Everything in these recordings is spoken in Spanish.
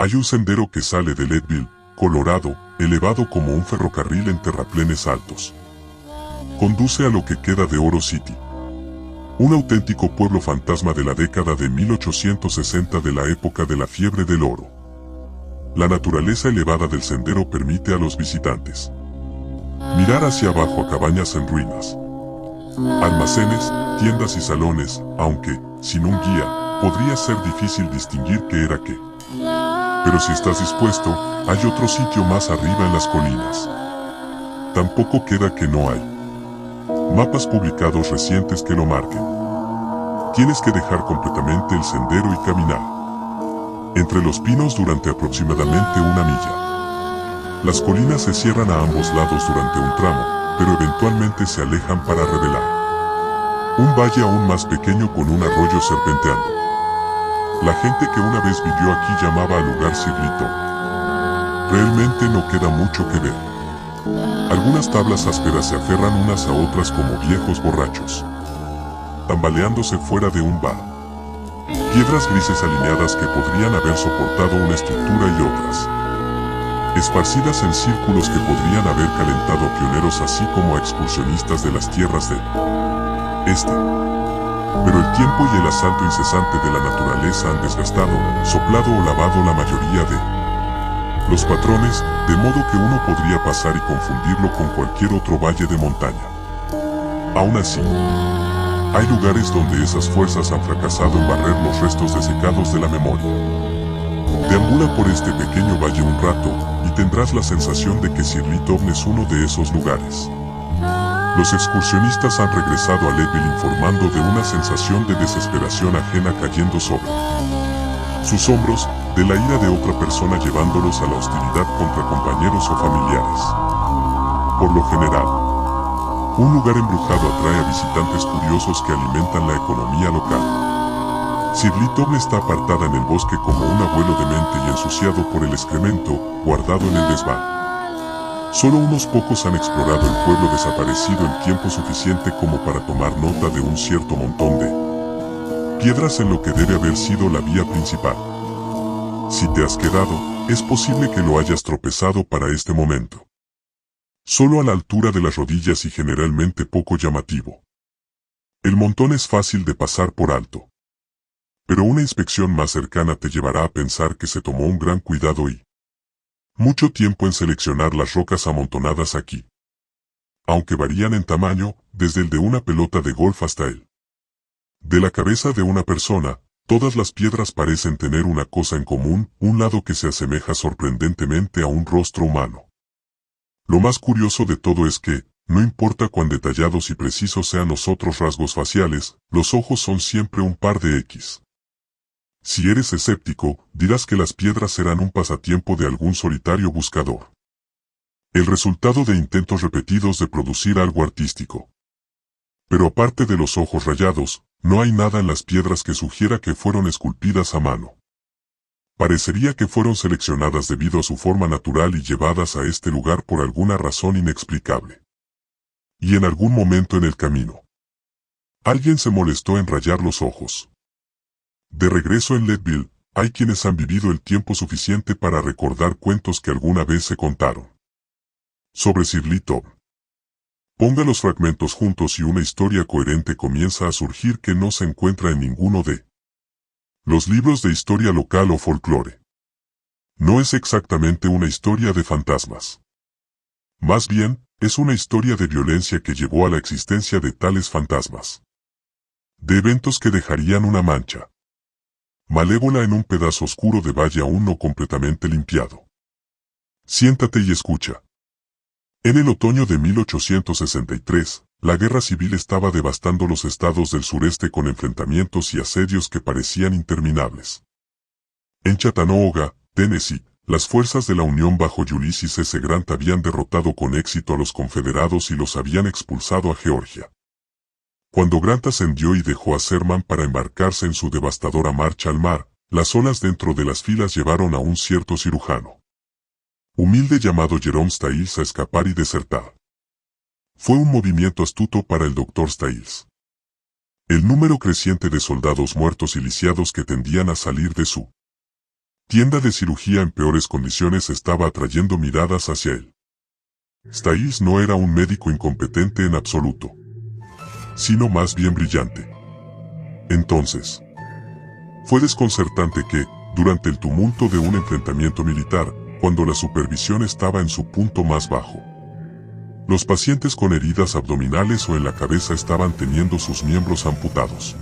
Hay un sendero que sale de Leadville, Colorado, elevado como un ferrocarril en terraplenes altos. Conduce a lo que queda de Oro City, un auténtico pueblo fantasma de la década de 1860 de la época de la fiebre del oro. La naturaleza elevada del sendero permite a los visitantes mirar hacia abajo a cabañas en ruinas, almacenes, tiendas y salones, aunque, sin un guía, podría ser difícil distinguir qué era qué. Pero si estás dispuesto, hay otro sitio más arriba en las colinas. Tampoco queda que no hay mapas publicados recientes que lo marquen. Tienes que dejar completamente el sendero y caminar entre los pinos durante aproximadamente una milla. Las colinas se cierran a ambos lados durante un tramo, pero eventualmente se alejan para revelar un valle aún más pequeño con un arroyo serpenteando. La gente que una vez vivió aquí llamaba al lugar Sirlito. Realmente no queda mucho que ver. Algunas tablas ásperas se aferran unas a otras como viejos borrachos, tambaleándose fuera de un bar. Piedras grises alineadas que podrían haber soportado una estructura y otras esparcidas en círculos que podrían haber calentado a pioneros así como a excursionistas de las tierras del este. Pero el tiempo y el asalto incesante de la naturaleza han desgastado, soplado o lavado la mayoría de los patrones, de modo que uno podría pasar y confundirlo con cualquier otro valle de montaña. Aún así, hay lugares donde esas fuerzas han fracasado en barrer los restos desecados de la memoria. Deambula por este pequeño valle un rato, y tendrás la sensación de que Sirlito es uno de esos lugares. Los excursionistas han regresado a Leadville informando de una sensación de desesperación ajena cayendo sobre sus hombros, de la ira de otra persona llevándolos a la hostilidad contra compañeros o familiares. Por lo general, un lugar embrujado atrae a visitantes curiosos que alimentan la economía local. Sirlito está apartada en el bosque como un abuelo demente y ensuciado por el excremento, guardado en el desván. Solo unos pocos han explorado el pueblo desaparecido en tiempo suficiente como para tomar nota de un cierto montón de piedras en lo que debe haber sido la vía principal. Si te has quedado, es posible que lo hayas tropezado para este momento. Solo a la altura de las rodillas y generalmente poco llamativo. El montón es fácil de pasar por alto. Pero una inspección más cercana te llevará a pensar que se tomó un gran cuidado y mucho tiempo en seleccionar las rocas amontonadas aquí. Aunque varían en tamaño, desde el de una pelota de golf hasta el de la cabeza de una persona, todas las piedras parecen tener una cosa en común, un lado que se asemeja sorprendentemente a un rostro humano. Lo más curioso de todo es que, no importa cuán detallados y precisos sean los otros rasgos faciales, los ojos son siempre un par de X. Si eres escéptico, dirás que las piedras serán un pasatiempo de algún solitario buscador. El resultado de intentos repetidos de producir algo artístico. Pero aparte de los ojos rayados, no hay nada en las piedras que sugiera que fueron esculpidas a mano. Parecería que fueron seleccionadas debido a su forma natural y llevadas a este lugar por alguna razón inexplicable. Y en algún momento en el camino, alguien se molestó en rayar los ojos. De regreso en Leadville, hay quienes han vivido el tiempo suficiente para recordar cuentos que alguna vez se contaron sobre Sirlito. Ponga los fragmentos juntos y una historia coherente comienza a surgir que no se encuentra en ninguno de los libros de historia local o folclore. No es exactamente una historia de fantasmas. Más bien, es una historia de violencia que llevó a la existencia de tales fantasmas. De eventos que dejarían una mancha malévola en un pedazo oscuro de valle aún no completamente limpiado. Siéntate y escucha. En el otoño de 1863, la guerra civil estaba devastando los estados del sureste con enfrentamientos y asedios que parecían interminables. En Chattanooga, Tennessee, las fuerzas de la Unión bajo Ulysses S. Grant habían derrotado con éxito a los confederados y los habían expulsado a Georgia. Cuando Grant ascendió y dejó a Sherman para embarcarse en su devastadora marcha al mar, las olas dentro de las filas llevaron a un cierto cirujano humilde llamado Jerome Stiles a escapar y desertar. Fue un movimiento astuto para el Dr. Stiles. El número creciente de soldados muertos y lisiados que tendían a salir de su tienda de cirugía en peores condiciones estaba atrayendo miradas hacia él. Staís no era un médico incompetente en absoluto, sino más bien brillante. Entonces, fue desconcertante que, durante el tumulto de un enfrentamiento militar, cuando la supervisión estaba en su punto más bajo, los pacientes con heridas abdominales o en la cabeza estaban teniendo sus miembros amputados.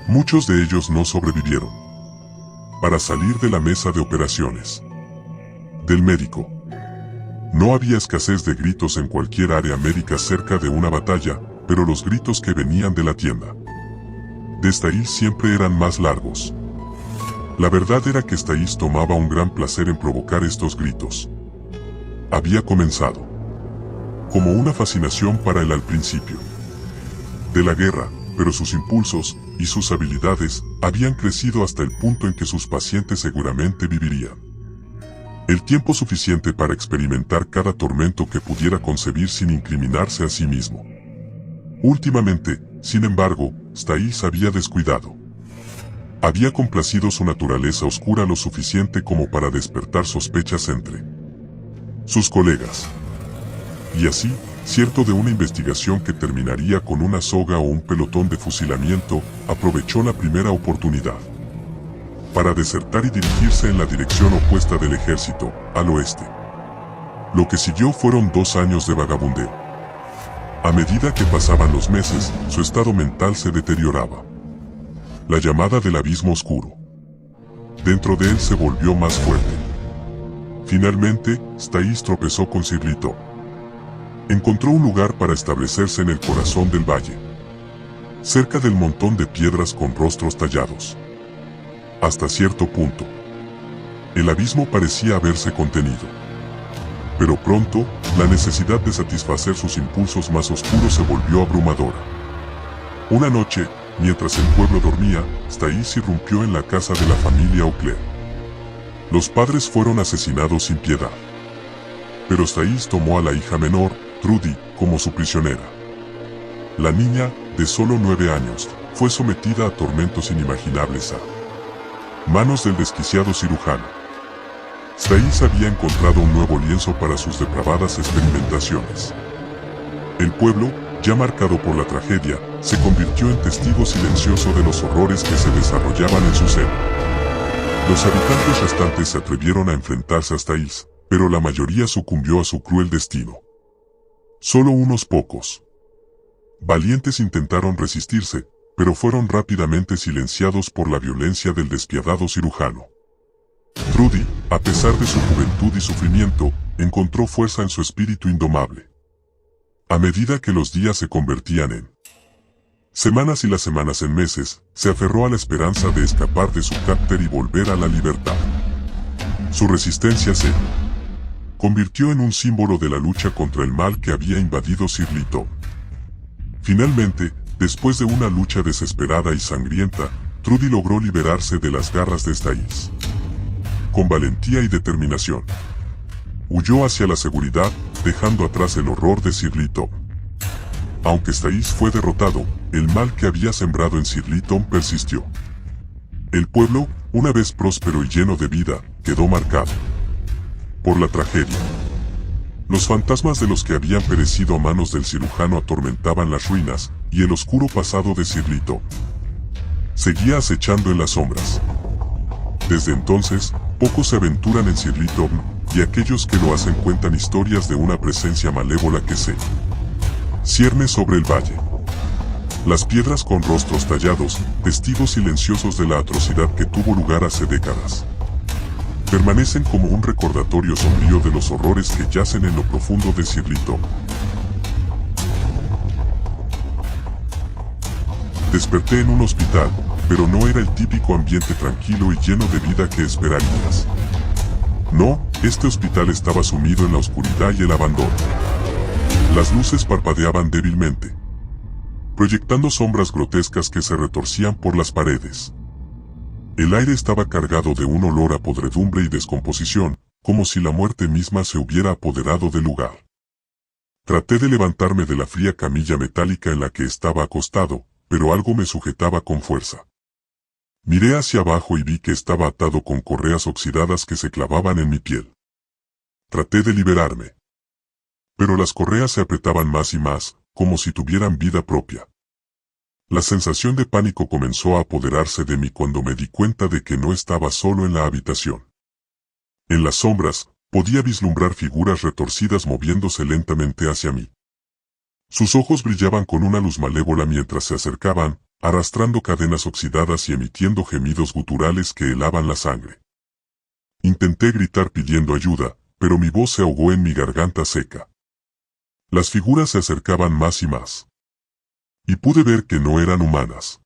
Muchos de ellos no sobrevivieron. Para salir de la mesa de operaciones del médico, no había escasez de gritos en cualquier área médica cerca de una batalla, pero los gritos que venían de la tienda de Staís siempre eran más largos. La verdad era que Staís tomaba un gran placer en provocar estos gritos. Había comenzado como una fascinación para él al principio de la guerra, pero sus impulsos y sus habilidades habían crecido hasta el punto en que sus pacientes seguramente vivirían el tiempo suficiente para experimentar cada tormento que pudiera concebir sin incriminarse a sí mismo. Últimamente, sin embargo, Staís había descuidado. Había complacido su naturaleza oscura lo suficiente como para despertar sospechas entre sus colegas. Y así, cierto de una investigación que terminaría con una soga o un pelotón de fusilamiento, aprovechó la primera oportunidad para desertar y dirigirse en la dirección opuesta del ejército, al oeste. Lo que siguió fueron 2 años de vagabundeo. A medida que pasaban los meses, su estado mental se deterioraba. La llamada del abismo oscuro dentro de él se volvió más fuerte. Finalmente, Staís tropezó con Sirlito. Encontró un lugar para establecerse en el corazón del valle, cerca del montón de piedras con rostros tallados. Hasta cierto punto, el abismo parecía haberse contenido. Pero pronto, la necesidad de satisfacer sus impulsos más oscuros se volvió abrumadora. Una noche, mientras el pueblo dormía, Staís irrumpió en la casa de la familia Auclair. Los padres fueron asesinados sin piedad. Pero Staís tomó a la hija menor, Trudy, como su prisionera. La niña, de solo 9 años, fue sometida a tormentos inimaginables a manos del desquiciado cirujano. Staís había encontrado un nuevo lienzo para sus depravadas experimentaciones. El pueblo, ya marcado por la tragedia, se convirtió en testigo silencioso de los horrores que se desarrollaban en su seno. Los habitantes restantes se atrevieron a enfrentarse a Staís, pero la mayoría sucumbió a su cruel destino. Solo unos pocos valientes intentaron resistirse, pero fueron rápidamente silenciados por la violencia del despiadado cirujano. Trudy, a pesar de su juventud y sufrimiento, encontró fuerza en su espíritu indomable. A medida que los días se convertían en semanas y las semanas en meses, se aferró a la esperanza de escapar de su captor y volver a la libertad. Su resistencia se convirtió en un símbolo de la lucha contra el mal que había invadido Sirlito. Finalmente, después de una lucha desesperada y sangrienta, Trudy logró liberarse de las garras de Staís. Con valentía y determinación, huyó hacia la seguridad, dejando atrás el horror de Sirlito. Aunque Staís fue derrotado, el mal que había sembrado en Sirlito persistió. El pueblo, una vez próspero y lleno de vida, quedó marcado por la tragedia. Los fantasmas de los que habían perecido a manos del cirujano atormentaban las ruinas, y el oscuro pasado de Sirlito seguía acechando en las sombras. Desde entonces, pocos se aventuran en Sirlito, y aquellos que lo hacen cuentan historias de una presencia malévola que se cierne sobre el valle. Las piedras con rostros tallados, testigos silenciosos de la atrocidad que tuvo lugar hace décadas, permanecen como un recordatorio sombrío de los horrores que yacen en lo profundo de Sirlito. Desperté en un hospital, pero no era el típico ambiente tranquilo y lleno de vida que esperarías. No, este hospital estaba sumido en la oscuridad y el abandono. Las luces parpadeaban débilmente, proyectando sombras grotescas que se retorcían por las paredes. El aire estaba cargado de un olor a podredumbre y descomposición, como si la muerte misma se hubiera apoderado del lugar. Traté de levantarme de la fría camilla metálica en la que estaba acostado, pero algo me sujetaba con fuerza. Miré hacia abajo y vi que estaba atado con correas oxidadas que se clavaban en mi piel. Traté de liberarme. Pero las correas se apretaban más y más, como si tuvieran vida propia. La sensación de pánico comenzó a apoderarse de mí cuando me di cuenta de que no estaba solo en la habitación. En las sombras, podía vislumbrar figuras retorcidas moviéndose lentamente hacia mí. Sus ojos brillaban con una luz malévola mientras se acercaban, arrastrando cadenas oxidadas y emitiendo gemidos guturales que helaban la sangre. Intenté gritar pidiendo ayuda, pero mi voz se ahogó en mi garganta seca. Las figuras se acercaban más y más. Y pude ver que no eran humanas.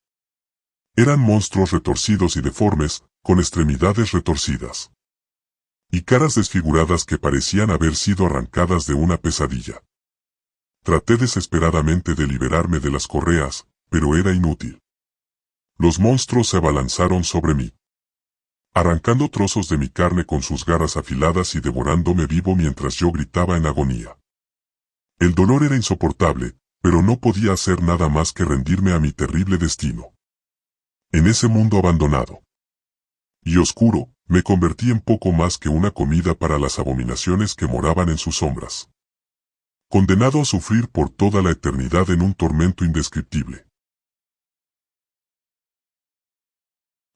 Eran monstruos retorcidos y deformes, con extremidades retorcidas. Y caras desfiguradas que parecían haber sido arrancadas de una pesadilla. Traté desesperadamente de liberarme de las correas, pero era inútil. Los monstruos se abalanzaron sobre mí, arrancando trozos de mi carne con sus garras afiladas y devorándome vivo mientras yo gritaba en agonía. El dolor era insoportable, pero no podía hacer nada más que rendirme a mi terrible destino. En ese mundo abandonado y oscuro, me convertí en poco más que una comida para las abominaciones que moraban en sus sombras. Condenado a sufrir por toda la eternidad en un tormento indescriptible.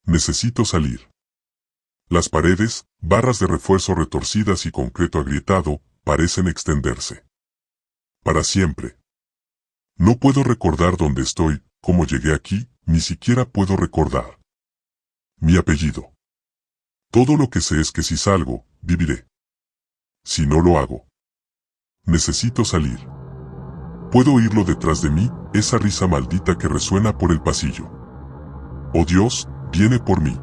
Necesito salir. Las paredes, barras de refuerzo retorcidas y concreto agrietado, parecen extenderse. Para siempre. No puedo recordar dónde estoy, cómo llegué aquí, ni siquiera puedo recordar mi apellido. Todo lo que sé es que si salgo, viviré. Si no lo hago, necesito salir. Puedo oírlo detrás de mí, esa risa maldita que resuena por el pasillo. Oh Dios, viene por mí.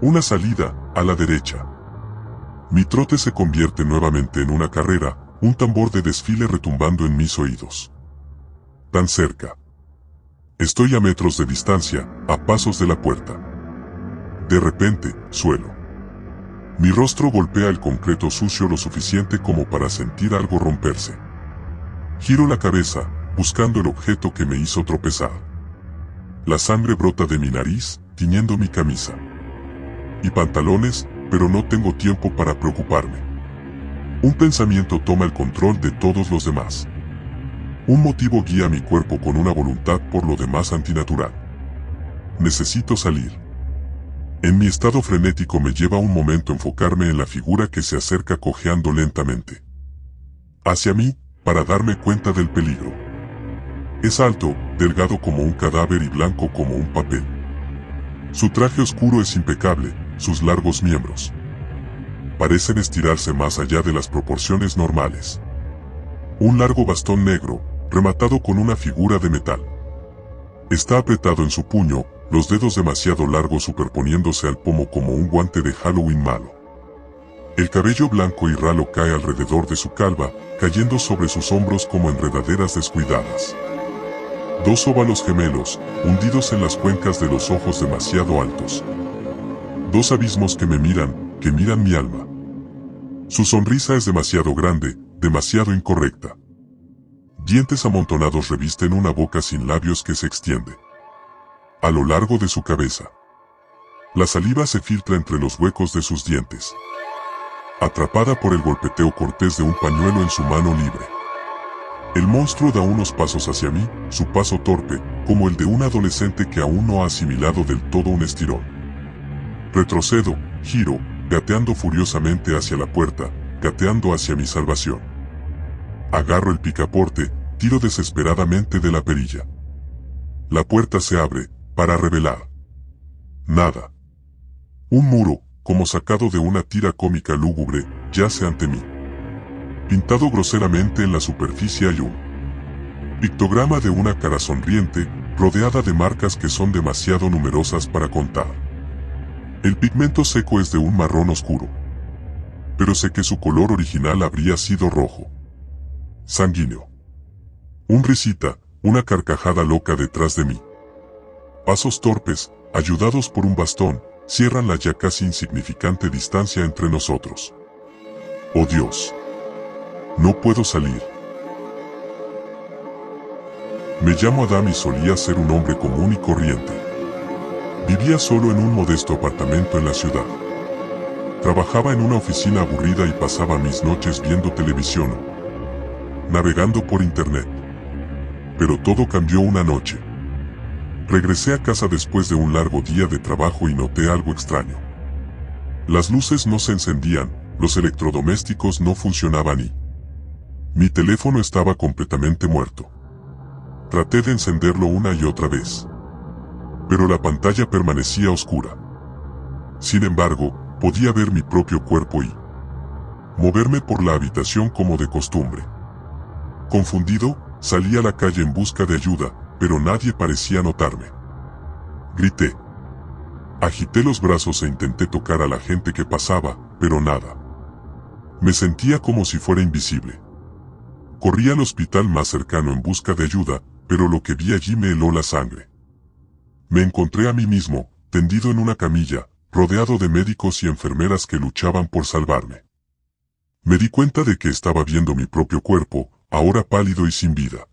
Una salida, a la derecha. Mi trote se convierte nuevamente en una carrera, un tambor de desfile retumbando en mis oídos. Tan cerca. Estoy a metros de distancia, a pasos de la puerta. De repente, suelo. Mi rostro golpea el concreto sucio lo suficiente como para sentir algo romperse. Giro la cabeza, buscando el objeto que me hizo tropezar. La sangre brota de mi nariz, tiñendo mi camisa y pantalones, pero no tengo tiempo para preocuparme. Un pensamiento toma el control de todos los demás. Un motivo guía mi cuerpo con una voluntad por lo demás antinatural. Necesito salir. En mi estado frenético me lleva un momento enfocarme en la figura que se acerca cojeando lentamente hacia mí, para darme cuenta del peligro. Es alto, delgado como un cadáver y blanco como un papel. Su traje oscuro es impecable, sus largos miembros parecen estirarse más allá de las proporciones normales. Un largo bastón negro, rematado con una figura de metal. Está apretado en su puño, los dedos demasiado largos superponiéndose al pomo como un guante de Halloween malo. El cabello blanco y ralo cae alrededor de su calva, cayendo sobre sus hombros como enredaderas descuidadas. Dos óvalos gemelos, hundidos en las cuencas de los ojos demasiado altos. Dos abismos que miran mi alma. Su sonrisa es demasiado grande, demasiado incorrecta. Dientes amontonados revisten una boca sin labios que se extiende a lo largo de su cabeza. La saliva se filtra entre los huecos de sus dientes, atrapada por el golpeteo cortés de un pañuelo en su mano libre. El monstruo da unos pasos hacia mí, su paso torpe, como el de un adolescente que aún no ha asimilado del todo un estirón. Retrocedo, giro, gateando furiosamente hacia la puerta, gateando hacia mi salvación. Agarro el picaporte, tiro desesperadamente de la perilla. La puerta se abre, para revelar nada. Un muro, como sacado de una tira cómica lúgubre, yace ante mí. Pintado groseramente en la superficie hay un pictograma de una cara sonriente, rodeada de marcas que son demasiado numerosas para contar. El pigmento seco es de un marrón oscuro, pero sé que su color original habría sido rojo. Sanguíneo. Un risita, una carcajada loca detrás de mí. Pasos torpes, ayudados por un bastón, cierran la ya casi insignificante distancia entre nosotros. ¡Oh Dios! No puedo salir. Me llamo Adam y solía ser un hombre común y corriente. Vivía solo en un modesto apartamento en la ciudad. Trabajaba en una oficina aburrida y pasaba mis noches viendo televisión, navegando por internet. Pero todo cambió una noche. Regresé a casa después de un largo día de trabajo y noté algo extraño. Las luces no se encendían, los electrodomésticos no funcionaban y mi teléfono estaba completamente muerto. Traté de encenderlo una y otra vez, pero la pantalla permanecía oscura. Sin embargo, podía ver mi propio cuerpo y moverme por la habitación como de costumbre. Confundido, salí a la calle en busca de ayuda, pero nadie parecía notarme. Grité. Agité los brazos e intenté tocar a la gente que pasaba, pero nada. Me sentía como si fuera invisible. Corrí al hospital más cercano en busca de ayuda, pero lo que vi allí me heló la sangre. Me encontré a mí mismo, tendido en una camilla, rodeado de médicos y enfermeras que luchaban por salvarme. Me di cuenta de que estaba viendo mi propio cuerpo, ahora pálido y sin vida.